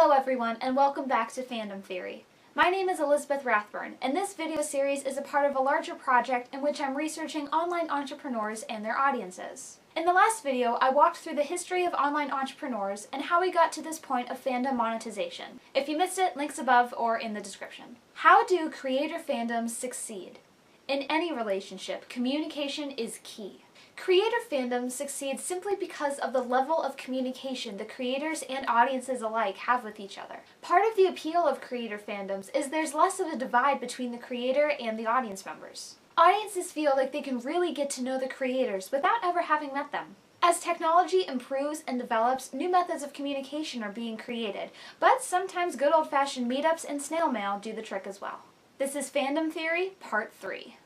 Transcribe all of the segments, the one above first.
Hello everyone, and welcome back to Fandom Theory. My name is Elizabeth Rathburn, and this video series is a part of a larger project in which I'm researching online entrepreneurs and their audiences. In the last video, I walked through the history of online entrepreneurs and how we got to this point of fandom monetization. If you missed it, links above or in the description. How do creator fandoms succeed? In any relationship, communication is key. Creator fandoms succeed simply because of the level of communication the creators and audiences alike have with each other. Part of the appeal of creator fandoms is there's less of a divide between the creator and the audience members. Audiences feel like they can really get to know the creators without ever having met them. As technology improves and develops, new methods of communication are being created, but sometimes good old-fashioned meetups and snail mail do the trick as well. This is Fandom Theory, Part 3.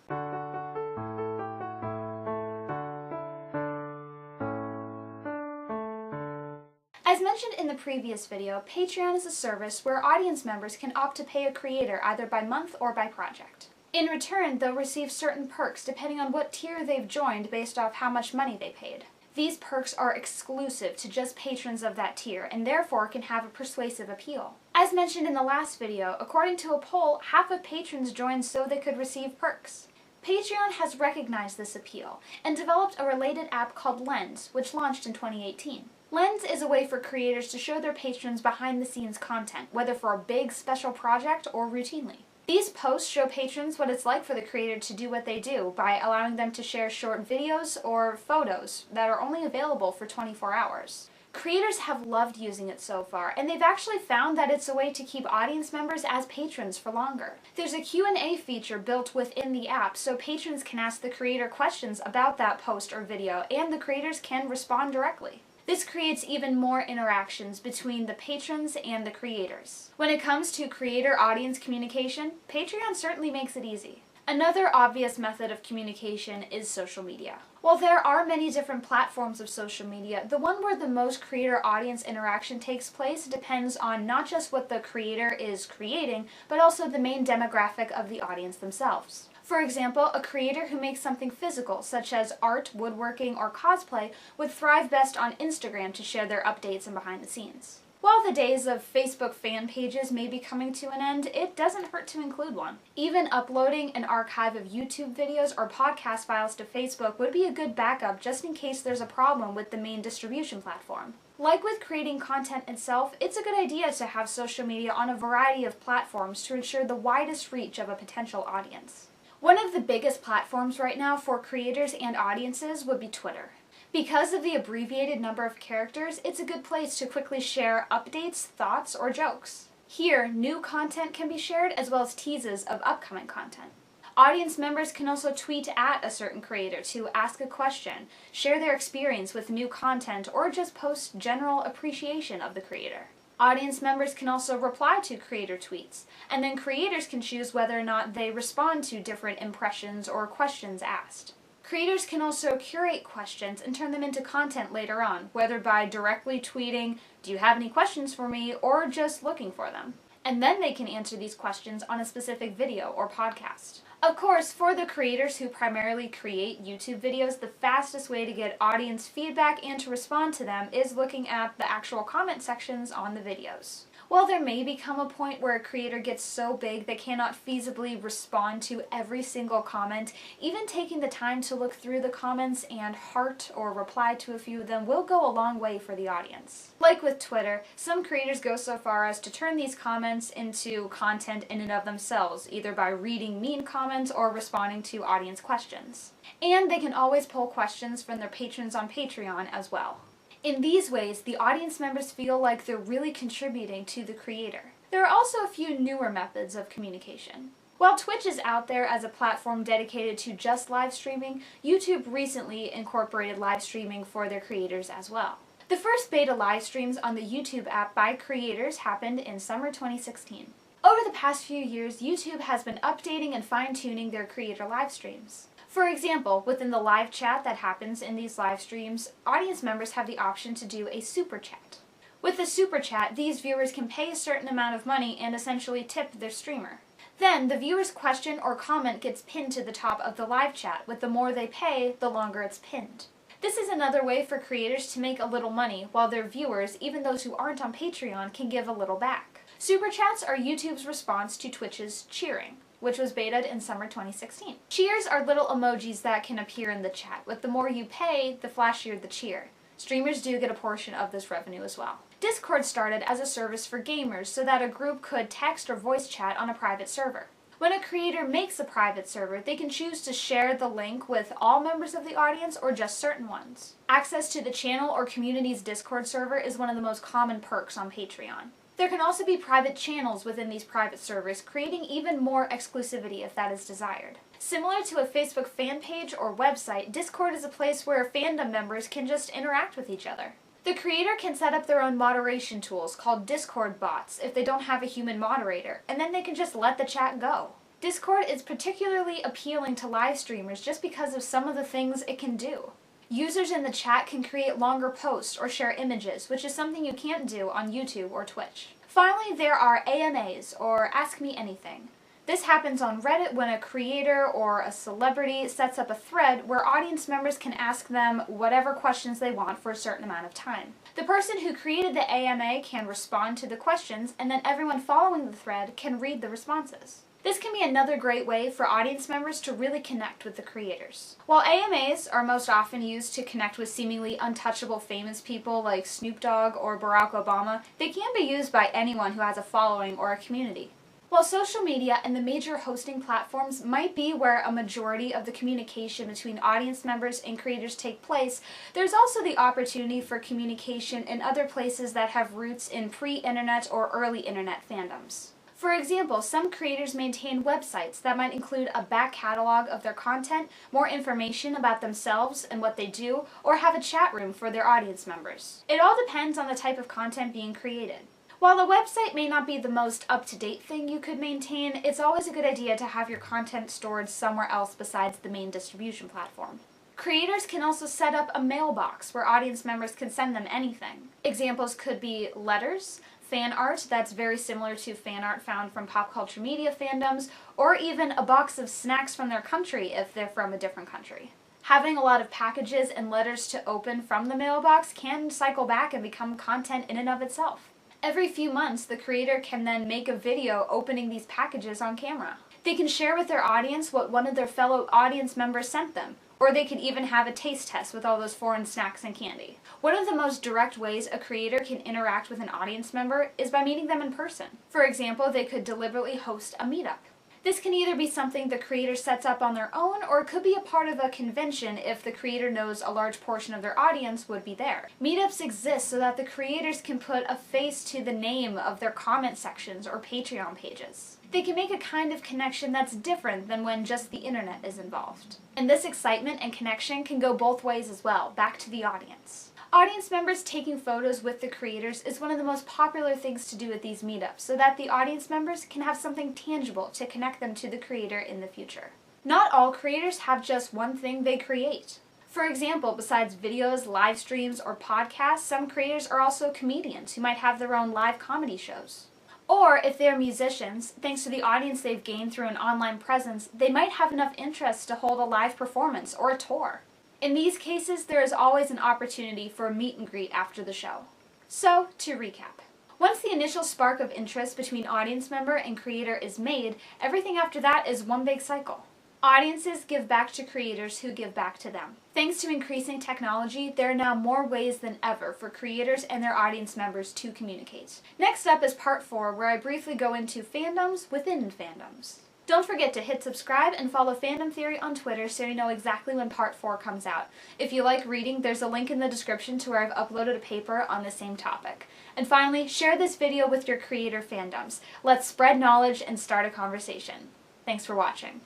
As mentioned in the previous video, Patreon is a service where audience members can opt to pay a creator either by month or by project. In return, they'll receive certain perks depending on what tier they've joined based off how much money they paid. These perks are exclusive to just patrons of that tier and therefore can have a persuasive appeal. As mentioned in the last video, according to a poll, half of patrons joined so they could receive perks. Patreon has recognized this appeal and developed a related app called Lens, which launched in 2018. Lens is a way for creators to show their patrons behind-the-scenes content, whether for a big special project or routinely. These posts show patrons what it's like for the creator to do what they do by allowing them to share short videos or photos that are only available for 24 hours. Creators have loved using it so far, and they've actually found that it's a way to keep audience members as patrons for longer. There's a Q&A feature built within the app so patrons can ask the creator questions about that post or video, and the creators can respond directly. This creates even more interactions between the patrons and the creators. When it comes to creator-audience communication, Patreon certainly makes it easy. Another obvious method of communication is social media. While there are many different platforms of social media, the one where the most creator-audience interaction takes place depends on not just what the creator is creating, but also the main demographic of the audience themselves. For example, a creator who makes something physical, such as art, woodworking, or cosplay, would thrive best on Instagram to share their updates and behind the scenes. While the days of Facebook fan pages may be coming to an end, it doesn't hurt to include one. Even uploading an archive of YouTube videos or podcast files to Facebook would be a good backup just in case there's a problem with the main distribution platform. Like with creating content itself, it's a good idea to have social media on a variety of platforms to ensure the widest reach of a potential audience. One of the biggest platforms right now for creators and audiences would be Twitter. Because of the abbreviated number of characters, it's a good place to quickly share updates, thoughts, or jokes. Here, new content can be shared as well as teases of upcoming content. Audience members can also tweet at a certain creator to ask a question, share their experience with new content, or just post general appreciation of the creator. Audience members can also reply to creator tweets, and then creators can choose whether or not they respond to different impressions or questions asked. Creators can also curate questions and turn them into content later on, whether by directly tweeting, "Do you have any questions for me?" or just looking for them. And then they can answer these questions on a specific video or podcast. Of course, for the creators who primarily create YouTube videos, the fastest way to get audience feedback and to respond to them is looking at the actual comment sections on the videos. While there may become a point where a creator gets so big they cannot feasibly respond to every single comment, even taking the time to look through the comments and heart or reply to a few of them will go a long way for the audience. Like with Twitter, some creators go so far as to turn these comments into content in and of themselves, either by reading mean comments or responding to audience questions. And they can always pull questions from their patrons on Patreon as well. In these ways, the audience members feel like they're really contributing to the creator. There are also a few newer methods of communication. While Twitch is out there as a platform dedicated to just live streaming, YouTube recently incorporated live streaming for their creators as well. The first beta live streams on the YouTube app by creators happened in summer 2016. Over the past few years, YouTube has been updating and fine-tuning their creator live streams. For example, within the live chat that happens in these live streams, audience members have the option to do a super chat. With the super chat, these viewers can pay a certain amount of money and essentially tip their streamer. Then, the viewer's question or comment gets pinned to the top of the live chat. With the more they pay, the longer it's pinned. This is another way for creators to make a little money while their viewers, even those who aren't on Patreon, can give a little back. Super Chats are YouTube's response to Twitch's cheering, which was betaed in summer 2016. Cheers are little emojis that can appear in the chat. With the more you pay, the flashier the cheer. Streamers do get a portion of this revenue as well. Discord started as a service for gamers so that a group could text or voice chat on a private server. When a creator makes a private server, they can choose to share the link with all members of the audience or just certain ones. Access to the channel or community's Discord server is one of the most common perks on Patreon. There can also be private channels within these private servers, creating even more exclusivity if that is desired. Similar to a Facebook fan page or website, Discord is a place where fandom members can just interact with each other. The creator can set up their own moderation tools called Discord bots if they don't have a human moderator, and then they can just let the chat go. Discord is particularly appealing to live streamers just because of some of the things it can do. Users in the chat can create longer posts or share images, which is something you can't do on YouTube or Twitch. Finally, there are AMAs, or Ask Me Anything. This happens on Reddit when a creator or a celebrity sets up a thread where audience members can ask them whatever questions they want for a certain amount of time. The person who created the AMA can respond to the questions, and then everyone following the thread can read the responses. This can be another great way for audience members to really connect with the creators. While AMAs are most often used to connect with seemingly untouchable famous people like Snoop Dogg or Barack Obama, they can be used by anyone who has a following or a community. While social media and the major hosting platforms might be where a majority of the communication between audience members and creators take place, there's also the opportunity for communication in other places that have roots in pre-internet or early internet fandoms. For example, some creators maintain websites that might include a back catalog of their content, more information about themselves and what they do, or have a chat room for their audience members. It all depends on the type of content being created. While a website may not be the most up-to-date thing you could maintain, it's always a good idea to have your content stored somewhere else besides the main distribution platform. Creators can also set up a mailbox where audience members can send them anything. Examples could be letters, fan art that's very similar to fan art found from pop culture media fandoms, or even a box of snacks from their country if they're from a different country. Having a lot of packages and letters to open from the mailbox can cycle back and become content in and of itself. Every few months, the creator can then make a video opening these packages on camera. They can share with their audience what one of their fellow audience members sent them, or they could even have a taste test with all those foreign snacks and candy. One of the most direct ways a creator can interact with an audience member is by meeting them in person. For example, they could deliberately host a meetup. This can either be something the creator sets up on their own, or it could be a part of a convention if the creator knows a large portion of their audience would be there. Meetups exist so that the creators can put a face to the name of their comment sections or Patreon pages. They can make a kind of connection that's different than when just the internet is involved. And this excitement and connection can go both ways as well, back to the audience. Audience members taking photos with the creators is one of the most popular things to do at these meetups, so that the audience members can have something tangible to connect them to the creator in the future. Not all creators have just one thing they create. For example, besides videos, live streams, or podcasts, some creators are also comedians who might have their own live comedy shows. Or, if they're musicians, thanks to the audience they've gained through an online presence, they might have enough interest to hold a live performance or a tour. In these cases, there is always an opportunity for a meet and greet after the show. So, to recap. Once the initial spark of interest between audience member and creator is made, everything after that is one big cycle. Audiences give back to creators who give back to them. Thanks to increasing technology, there are now more ways than ever for creators and their audience members to communicate. Next up is part 4, where I briefly go into fandoms within fandoms. Don't forget to hit subscribe and follow Fandom Theory on Twitter so you know exactly when part 4 comes out. If you like reading, there's a link in the description to where I've uploaded a paper on the same topic. And finally, share this video with your creator fandoms. Let's spread knowledge and start a conversation. Thanks for watching.